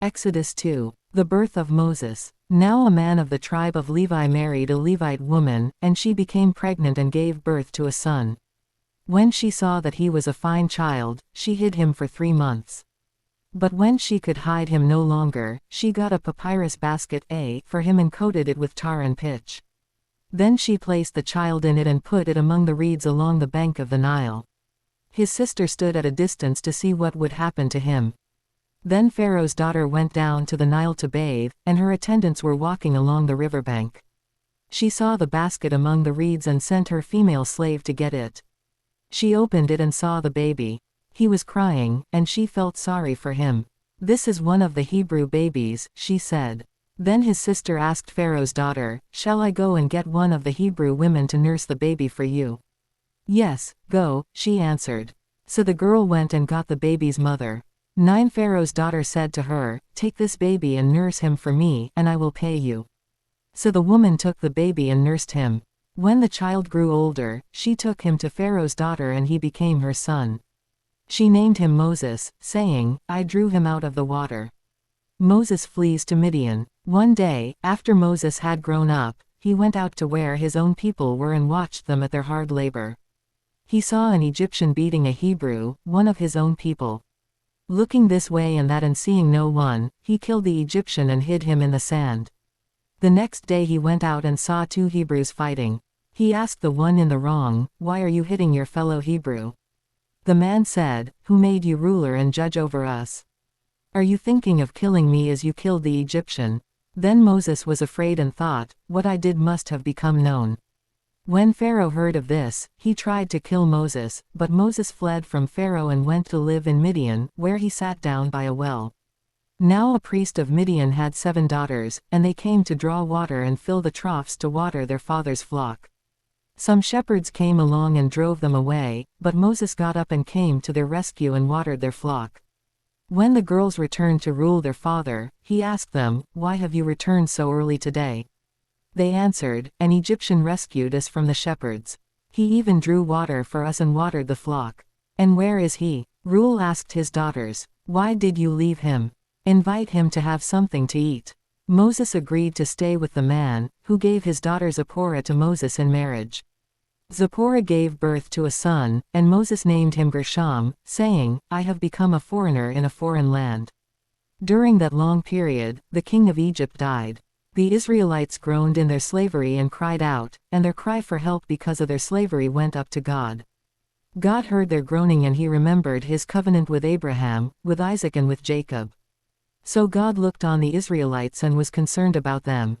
Exodus 2. The birth of Moses. Now a man of the tribe of Levi married a Levite woman, and she became pregnant and gave birth to a son. When she saw that he was a fine child, she hid him for 3 months. But when she could hide him no longer, she got a papyrus basket for him and coated it with tar and pitch. Then she placed the child in it and put it among the reeds along the bank of the Nile. His sister stood at a distance to see what would happen to him. Then Pharaoh's daughter went down to the Nile to bathe, and her attendants were walking along the riverbank. She saw the basket among the reeds and sent her female slave to get it. She opened it and saw the baby. He was crying, and she felt sorry for him. "This is one of the Hebrew babies," she said. Then his sister asked Pharaoh's daughter, "Shall I go and get one of the Hebrew women to nurse the baby for you?" "Yes, go," she answered. So the girl went and got the baby's mother. Pharaoh's daughter said to her, "Take this baby and nurse him for me, and I will pay you." So the woman took the baby and nursed him. When the child grew older, she took him to Pharaoh's daughter and he became her son. She named him Moses, saying, "I drew him out of the water." Moses flees to Midian. One day, after Moses had grown up, he went out to where his own people were and watched them at their hard labor. He saw an Egyptian beating a Hebrew, one of his own people. Looking this way and that and seeing no one, he killed the Egyptian and hid him in the sand. The next day he went out and saw 2 Hebrews fighting. He asked the one in the wrong, "Why are you hitting your fellow Hebrew?" The man said, "Who made you ruler and judge over us? Are you thinking of killing me as you killed the Egyptian?" Then Moses was afraid and thought, "What I did must have become known." When Pharaoh heard of this, he tried to kill Moses, but Moses fled from Pharaoh and went to live in Midian, where he sat down by a well. Now a priest of Midian had 7 daughters, and they came to draw water and fill the troughs to water their father's flock. Some shepherds came along and drove them away, but Moses got up and came to their rescue and watered their flock. When the girls returned to rule their father, he asked them, "Why have you returned so early today?" They answered, "An Egyptian rescued us from the shepherds. He even drew water for us and watered the flock." "And where is he?" Reuel asked his daughters. "Why did you leave him? Invite him to have something to eat." Moses agreed to stay with the man, who gave his daughter Zipporah to Moses in marriage. Zipporah gave birth to a son, and Moses named him Gershom, saying, "I have become a foreigner in a foreign land." During that long period, the king of Egypt died. The Israelites groaned in their slavery and cried out, and their cry for help because of their slavery went up to God. God heard their groaning and he remembered his covenant with Abraham, with Isaac and with Jacob. So God looked on the Israelites and was concerned about them.